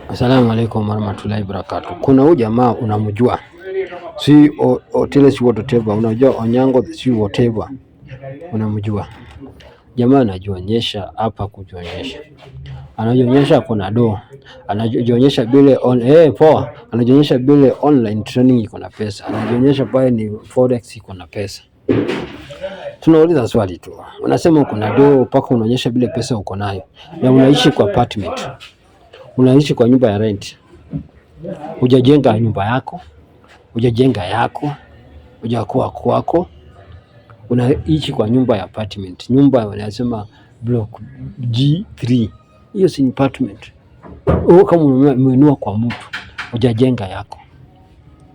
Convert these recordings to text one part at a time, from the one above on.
Assalamu alaikum warahmatullahi wabarakatuh. Kuna huyu jamaa unamjua, si Otile si whatever, unajua Onyango si whatever, unamjua jamaa anajionyesha hapa kujionyesha, anajionyesha kuna do, anajionyesha bile poa, anajionyesha bile online training iko na pesa, anajionyesha pale ni forex iko na pesa. Tunauliza swali tu, unasema uko na do mpaka unaonyesha bile pesa uko nayo, na unaishi kwa apartment, unaishi kwa nyumba ya rent, hujajenga nyumba yako, hujajenga yako, hujakuwa kwako, unaishi kwa nyumba ya apartment. Nyumba wanasema block G3, hiyo si apartment. Wewe kama umenunua kwa mtu, hujajenga yako,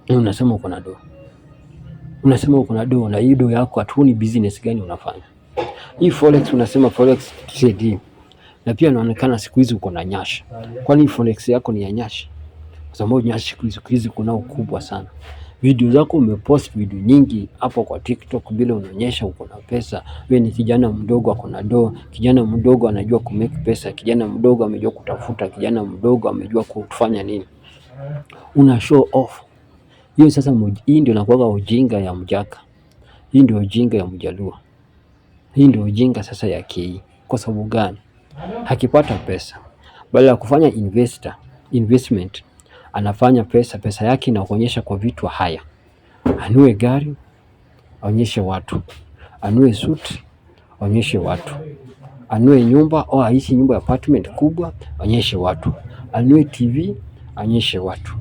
unasema uko na do, unasema uko na do, na hiyo do yako hatuoni business gani unafanya? Hii forex unasema forex trade, na pia inaonekana siku hizi uko na nyasha. Kwani forex yako ni ya nyasha? Kwa sababu nyasha siku hizi kuna ukubwa sana. Video zako umepost video nyingi hapo kwa TikTok bila unaonyesha uko na pesa. Wewe ni kijana mdogo ako na do, kijana mdogo anajua kumake pesa, kijana mdogo amejua kutafuta, kijana mdogo amejua kufanya nini. Una show off. Hiyo sasa hii ndio inakuwa ujinga ya Mjaka. Hii ndio ujinga ya Mjaluo. Hii ndio ujinga sasa ya KE. Kwa sababu gani? Hakipata pesa, badala ya kufanya investment, anafanya pesa yake na kuonyesha kwa vitu haya. Anue gari, aonyeshe watu. Anue suit, aonyeshe watu. Anue nyumba au aishi nyumba ya apartment kubwa, aonyeshe watu. Anue TV, aonyeshe watu.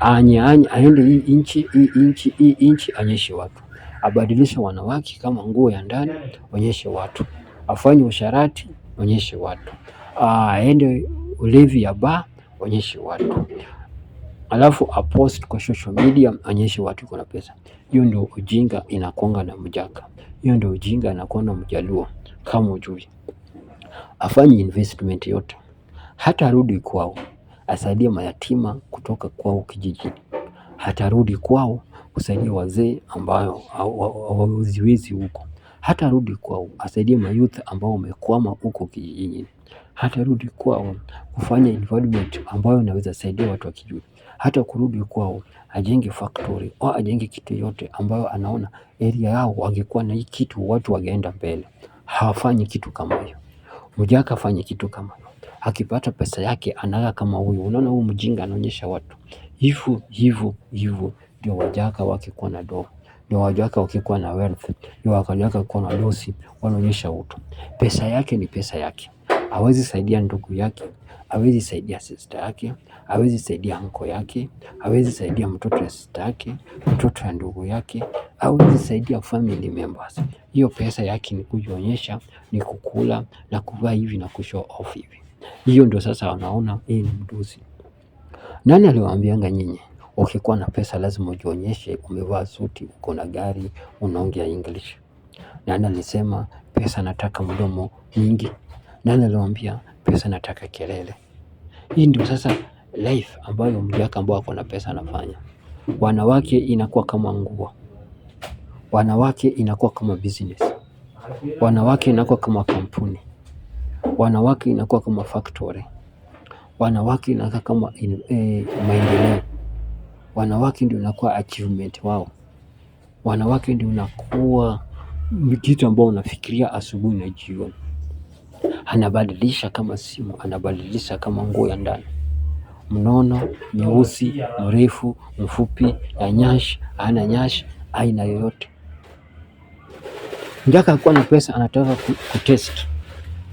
Aende hii inchi, aonyeshe watu. Abadilishe wanawake kama nguo ya ndani, aonyeshe watu. Afanye usharati, onyeshe watu. Aende ulevi ya bar, onyeshe watu. Alafu apost kwa social media, onyeshe watu kuna pesa. Hiyo ndio ujinga inakuanga na Mjaka. Hiyo ndio ujinga inakuanga na Mjaluo kama ujui. Afanye investment yote, hata arudi kwao asaidie mayatima kutoka kwao kijijini, hata arudi kwao kusaidia wazee ambao hawajiwezi huko, hata arudi kwao asaidie mayouth ambao wamekwama huko kijijini, hata arudi kwao kufanya environment ambayo inaweza saidia watu wa kijiji, hata kurudi kwao ajenge factory au ajenge kitu yote ambayo anaona area yao wangekuwa na hii kitu watu wangeenda mbele. Hawafanyi kitu kama hiyo. Mjaka afanye kitu kama hiyo. Akipata pesa yake anaga kama huyu. Unaona huyu mjinga anaonyesha watu. Hivyo ndio Wajaka wakikuwa na do. Ndio Wajaka wakikuwa na wealth. Ndio Wajaka wakikuwa na losi. Wanaonyesha utu. Pesa yake ni pesa yake. Hawezi saidia ndugu yake. Hawezi saidia sister yake. Hawezi saidia anko yake. Hawezi saidia mtoto ya sister yake. Mtoto ya ndugu yake. Hawezi saidia family members. Hiyo pesa yake ni kujionyesha, ni kukula na kuvaa hivi na kushow off hivi. Hiyo ndio sasa wanaona ni mdosi. Nani aliwaambianga nyinyi ukikuwa na pesa lazima ujionyeshe umevaa suti, uko na gari, unaongea English? Nani alisema pesa nataka mdomo mingi? Nani aliwaambia pesa nataka kelele? Hii ndio sasa life ambayo Mjaka ambao ako na pesa anafanya. Wanawake inakuwa kama nguo. Wanawake inakuwa kama business. Wanawake inakuwa kama kampuni. Wanawake inakuwa kama factory. Wanawake inakuwa kama maendeleo. Wanawake ndio inakuwa achievement wao. Wanawake ndio inakuwa kitu ambao unafikiria asubuhi na jioni. Anabadilisha kama simu, anabadilisha kama nguo ya ndani. Mnono, nyeusi, mrefu, mfupi, ya nyash, hana nyash, aina yoyote. Mjaka akuwa na pesa anataka kutest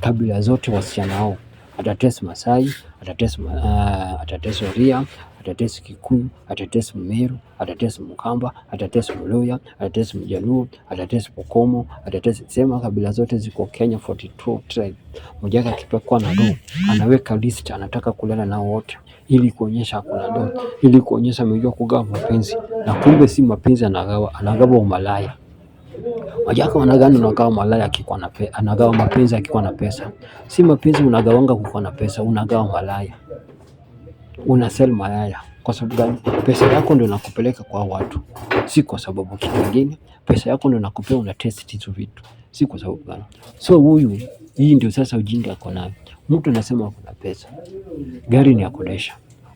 kabila zote wasichana hao. Atatest Masai, atatest Oria, atatest Kikuyu, atatest Mmeru, atatest Mkamba, atatest Mluya, atatest Mjaluo, atatest Pokomo, atatest sema kabila zote ziko Kenya 42 tribe. Mjaka akipekwa na do, anaweka list anataka kulala nao wote ili kuonyesha kuna do, ili kuonyesha amejua kugawa mapenzi, na kumbe si mapenzi anagawa umalaya. Wajaka wanagani unagawa malaya akikuwa na pesa, anagawa mapenzi akikuwa na pesa. Si mapenzi unagawanga kukuwa na pesa, unagawa malaya. Una sell malaya. Kwa sababu gani? Pesa yako ndio inakupeleka kwa watu. Si kwa sababu kitu kingine. Pesa yako ndio inakupea una test hizo vitu. Si kwa sababu gani? So huyu Hii ndio sasa ujinga ako nayo. Mtu anasema ako na pesa, gari ni ya kodesha.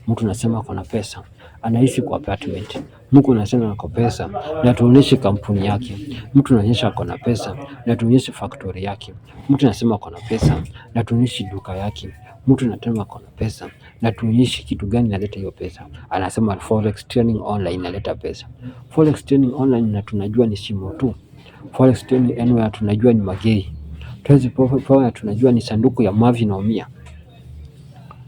Mtu anasema ako na pesa, anaishi kwa apartment. Mtu anasema ako pesa na tuonyeshe kampuni yake. Mtu anaonyesha ako na pesa na tuonyeshe factory yake. Mtu anasema ako na pesa na tuonyeshe duka yake. Mtu anasema ako na pesa na tuonyeshe kitu gani inaleta hiyo pesa. Anasema forex trading online inaleta pesa. Forex trading online na tunajua ni simu tu. Forex trading anywhere tunajua ni magei. Tunajua ni sanduku ya mavi na umia.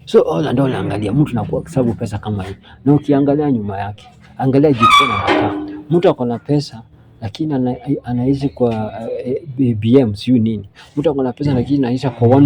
So all and all, angalia mtu na kuhesabu pesa kama hii, na ukiangalia nyuma yake, angalia jikoni anakaa. Mtu ako na pesa lakini anaishi kwa BM siyo nini. Mtu ako na pesa lakini anaishi kwa